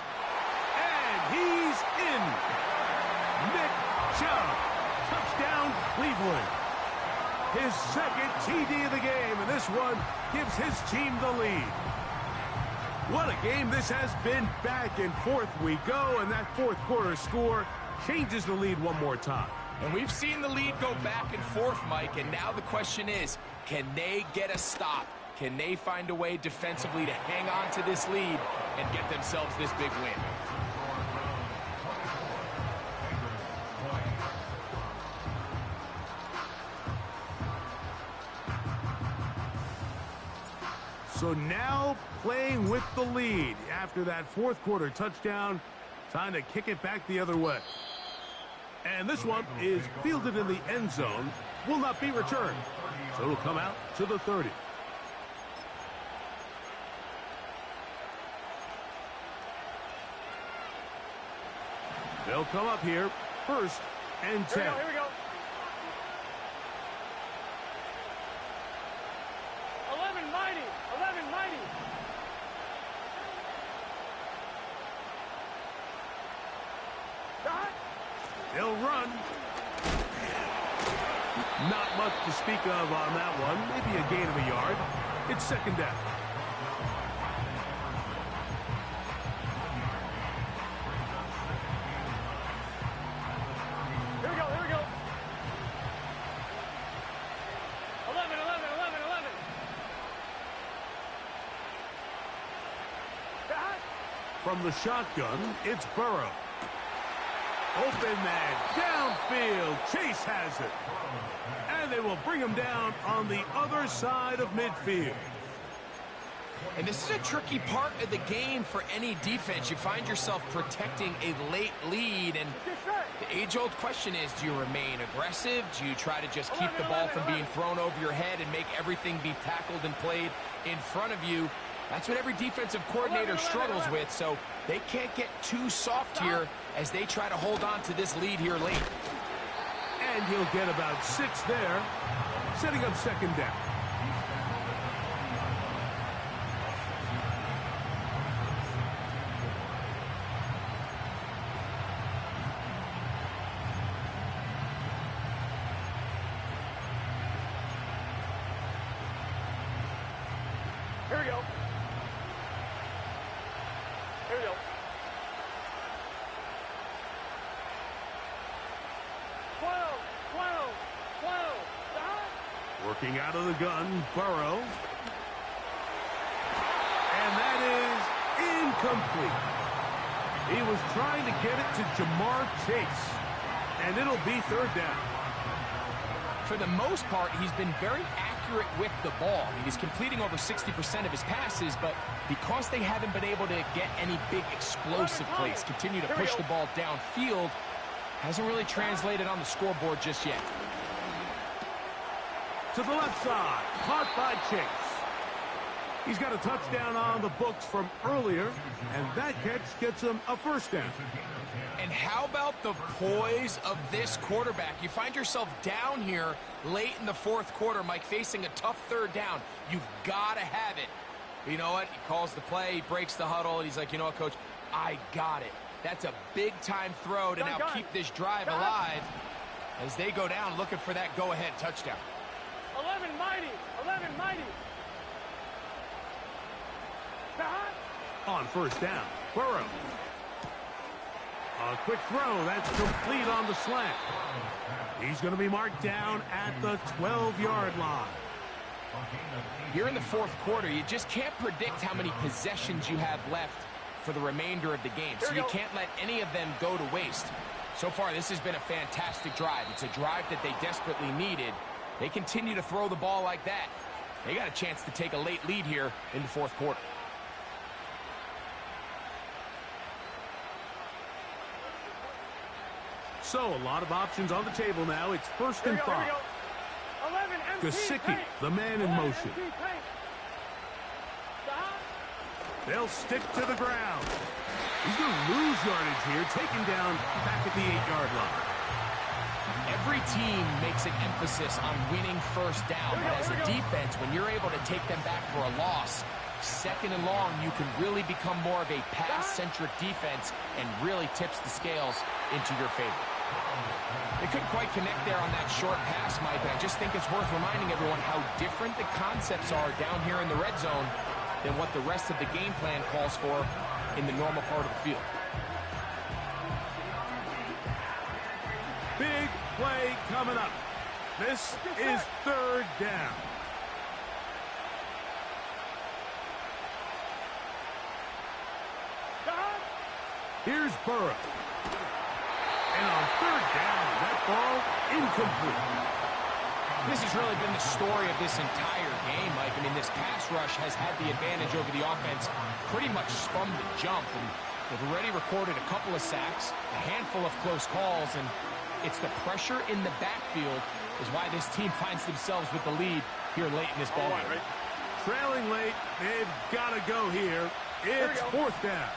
And he's in. Nick Chubb. Touchdown, Cleveland. His second TD of the game, and this one gives his team the lead. What a game this has been. Back and forth we go, and that fourth quarter score changes the lead one more time. And we've seen the lead go back and forth, Mike, and now the question is, can they get a stop? Can they find a way defensively to hang on to this lead and get themselves this big win? So now playing with the lead after that fourth quarter touchdown, time to kick it back the other way. And this one is fielded in the end zone, will not be returned. So it'll come out to the 30. They'll come up here, first and 10. Here we go. 11 mighty. Dot. They'll run. Not much to speak of on that one. Maybe a gain of a yard. It's second down. Here we go. 11. Dot. From the shotgun, it's Burrow. Open man, downfield. Chase has it. And they will bring him down on the other side of midfield. And this is a tricky part of the game for any defense. You find yourself protecting a late lead, and the age-old question is, do you remain aggressive? Do you try to just keep the ball from being thrown over your head and make everything be tackled and played in front of you? That's what every defensive coordinator struggles with, so they can't get too soft here as they try to hold on to this lead here late. And he'll get about 6 there, setting up second down. Here we go. 12. Dot. Working out of the gun, Burrow. And that is incomplete. He was trying to get it to Jamar Chase. And it'll be third down. For the most part, he's been very accurate with the ball. I mean, he's completing over 60% of his passes, but because they haven't been able to get any big explosive plays, continue to push the ball downfield, Hasn't really translated on the scoreboard just yet. To the left side, caught by Chase. He's got a touchdown on the books from earlier, and that catch gets him a first down. And how about the poise of this quarterback? You find yourself down here late in the fourth quarter, Mike, facing a tough third down. You've got to have it. But you know what? He calls the play, he breaks the huddle, and he's like, you know what, Coach? I got it. That's a big-time throw to now keep this drive alive as they go down looking for that go-ahead touchdown. 11 mighty. 11 mighty. On first down, Burrow. A quick throw, that's complete on the slant. He's going to be marked down at the 12-yard line. Here in the fourth quarter, you just can't predict how many possessions you have left for the remainder of the game, so you can't let any of them go to waste. So far, this has been a fantastic drive. It's a drive that they desperately needed. They continue to throw the ball like that. They got a chance to take a late lead here in the fourth quarter. So, a lot of options on the table now. It's first and 5. Gesicki, the man in motion. They'll stick to the ground. He's going to lose yardage here, taken down back at the 8-yard line. Every team makes an emphasis on winning first down, but as a defense, when you're able to take them back for a loss, second and long, you can really become more of a pass-centric defense and really tips the scales into your favor. They couldn't quite connect there on that short pass, Mike, and I just think it's worth reminding everyone how different the concepts are down here in the red zone than what the rest of the game plan calls for in the normal part of the field. Big play coming up. This is third down. Here's Burrow. And on third down, that ball incomplete. This has really been the story of this entire game, Mike. I mean, this pass rush has had the advantage over the offense pretty much from the jump. And they've already recorded a couple of sacks, a handful of close calls, and it's the pressure in the backfield is why this team finds themselves with the lead here late in this ball game. Trailing late, they've got to go here. It's fourth down.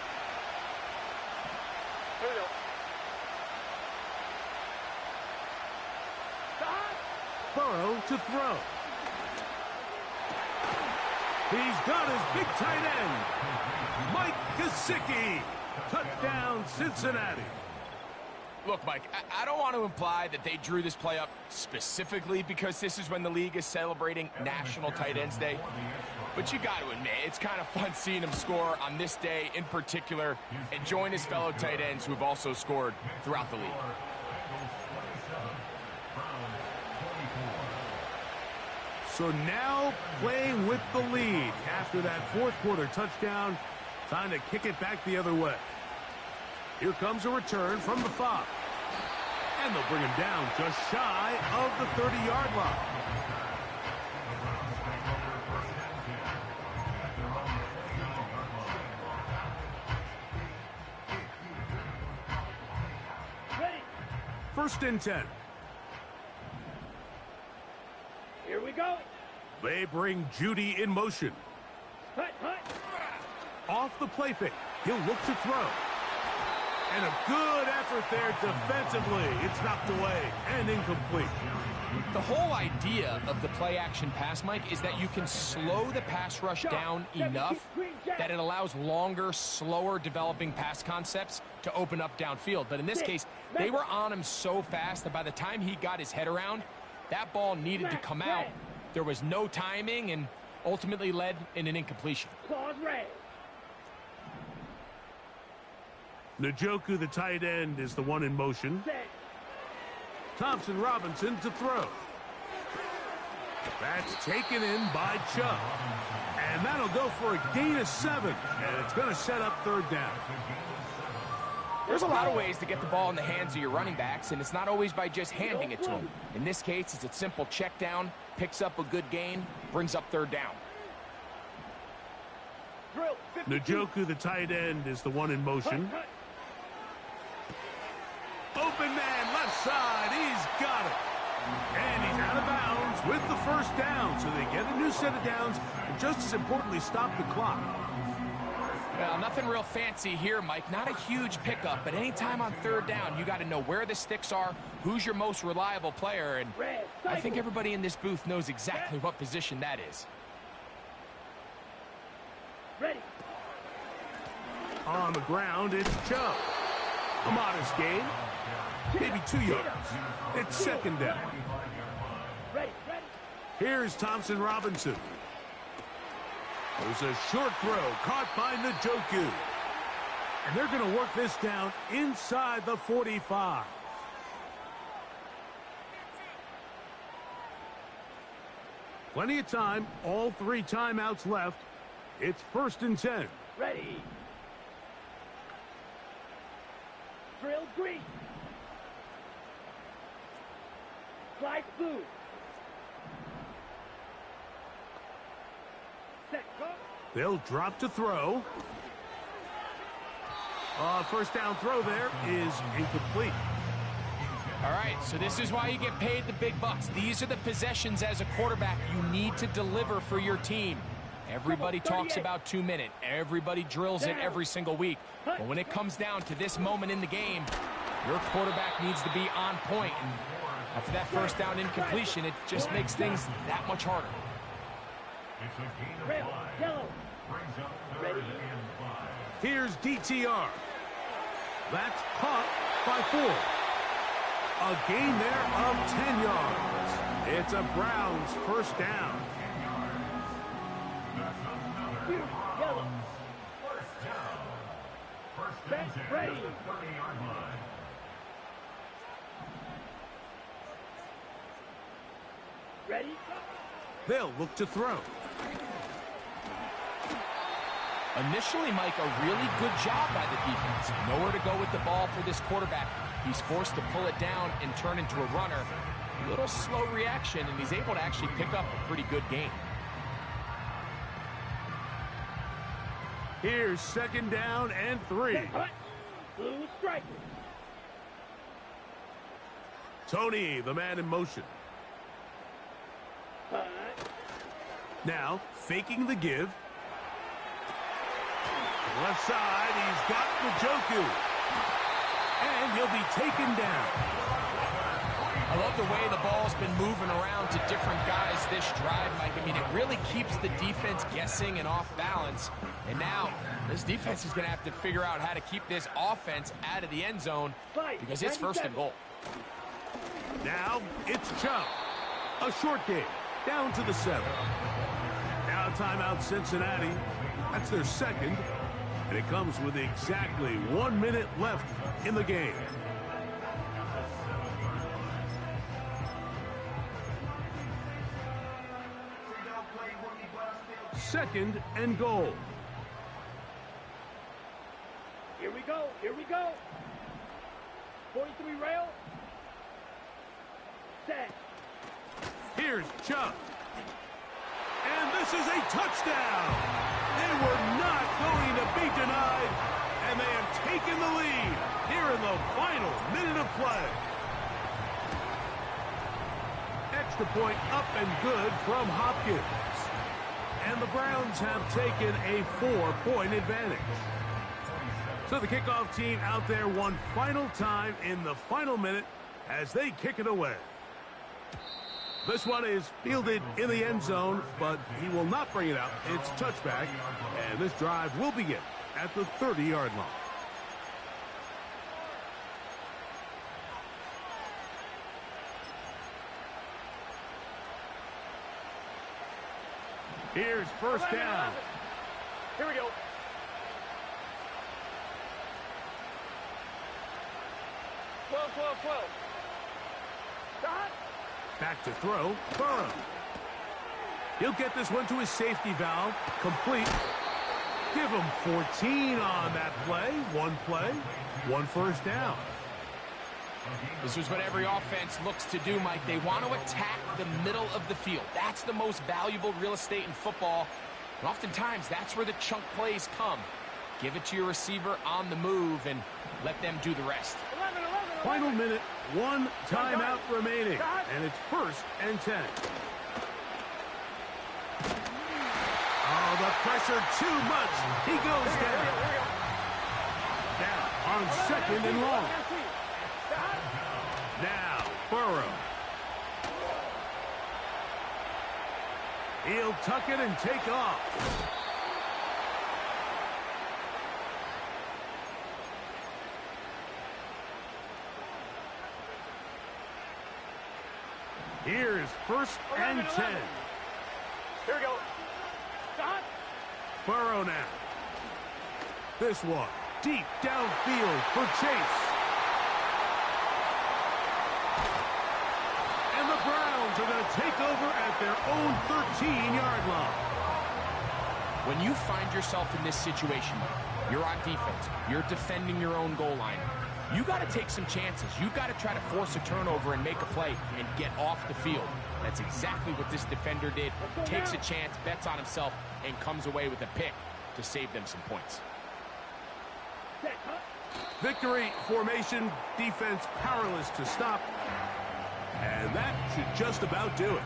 Here we go. Burrow to throw. He's got his big tight end, Mike Gesicki. Touchdown, Cincinnati. Look, Mike, I don't want to imply that they drew this play up specifically because this is when the league is celebrating National Tight Ends Day. But you got to admit, it's kind of fun seeing him score on this day in particular and join his fellow tight ends who have also scored throughout the league. So now playing with the lead after that fourth quarter touchdown. Time to kick it back the other way. Here comes a return from the 5. And they'll bring him down just shy of the 30-yard line. First and 10. Here we go. They bring Judy in motion. Hut, hut. Off the play fake. He'll look to throw. And a good effort there defensively. It's knocked away and incomplete. The whole idea of the play-action pass, Mike, is that you can slow the pass rush down enough that it allows longer, slower developing pass concepts to open up downfield. But in this case, they were on him so fast that by the time he got his head around, that ball needed to come out. There was no timing and ultimately led in an incompletion. Claws red. Njoku, the tight end, is the one in motion. Thompson Robinson to throw. That's taken in by Chubb. And that'll go for a gain of 7. And it's going to set up third down. There's a lot of ways to get the ball in the hands of your running backs, and it's not always by just handing it to them. In this case, it's a simple check down, picks up a good gain, brings up third down. Njoku, the tight end, is the one in motion. Open man side. He's got it. And he's out of bounds with the first down. So they get a new set of downs and just as importantly stop the clock. Well, nothing real fancy here, Mike. Not a huge pickup, but anytime on third down, you got to know where the sticks are, who's your most reliable player, and I think everybody in this booth knows exactly what position that is. Ready. On the ground, it's Chubb. A modest gain. Maybe 2 yards. It's second down. Ready. Ready. Here's Thompson Robinson. There's a short throw caught by Njoku. And they're going to work this down inside the 45. Plenty of time. All 3 timeouts left. It's 1st and 10. Ready. Drill green. Slide blue. Set go. They'll drop to throw. First down throw there is incomplete. All right, so this is why you get paid the big bucks. These are the possessions as a quarterback you need to deliver for your team. Everybody talks about 2 minute. Everybody drills it every single week. But when it comes down to this moment in the game, your quarterback needs to be on point. And after that first down incompletion, it just makes things that much harder. It's a gain of Red, 5. yellow. Brings up Ready. 3rd and 5. Here's DTR. That's caught by 4. A gain there of 10 yards. It's a Browns first down. Yellow. First down. First Set, and 10 ready. at the 30-yard line. Ready. They'll look to throw. Initially, Mike, a really good job by the defense. Nowhere to go with the ball for this quarterback. He's forced to pull it down and turn into a runner. A little slow reaction, and he's able to actually pick up a pretty good gain. Here's 2nd down and 3. Blue strike. Tony, the man in motion. Now, faking the give. Left side, he's got Njoku. And he'll be taken down. I love the way the ball's been moving around to different guys this drive, Mike. I mean, it really keeps the defense guessing and off balance. And now, this defense is going to have to figure out how to keep this offense out of the end zone because it's 1st and goal. Now, it's Chubb. A short game, down to the 7. Now timeout Cincinnati. That's their second. And it comes with exactly 1 minute left in the game. Second and goal. Here we go. Here we go. 43 rail. Set. Here's Chubb. And this is a touchdown. They were not going to be denied, and they have taken the lead here in the final minute of play. Extra point up and good from Hopkins. And the Browns have taken a 4-point advantage. So the kickoff team out there one final time in the final minute as they kick it away. This one is fielded in the end zone, but he will not bring it out. It's touchback, and this drive will begin at the 30-yard line. Here's first down. Here we go. Twelve. Stop. Back to throw, Burrow. He'll get this one to his safety valve, complete. Give him 14 on that play, one first down. This is what every offense looks to do, Mike. They want to attack the middle of the field. That's the most valuable real estate in football. And oftentimes, that's where the chunk plays come. Give it to your receiver on the move and let them do the rest. 11. Final minute, 1 timeout remaining, and it's 1st and 10. Oh, the pressure too much. He goes down. Now on 2nd and long. Now Burrow. He'll tuck it and take off. Here's 1st and 10. Here we go. Burrow now. This one, deep downfield for Chase. And the Browns are going to take over at their own 13-yard line. When you find yourself in this situation, you're on defense, you're defending your own goal line, you got to take some chances. You've got to try to force a turnover and make a play and get off the field. That's exactly what this defender did. Takes a chance, bets on himself, and comes away with a pick to save them some points. Victory formation, defense powerless to stop. And that should just about do it.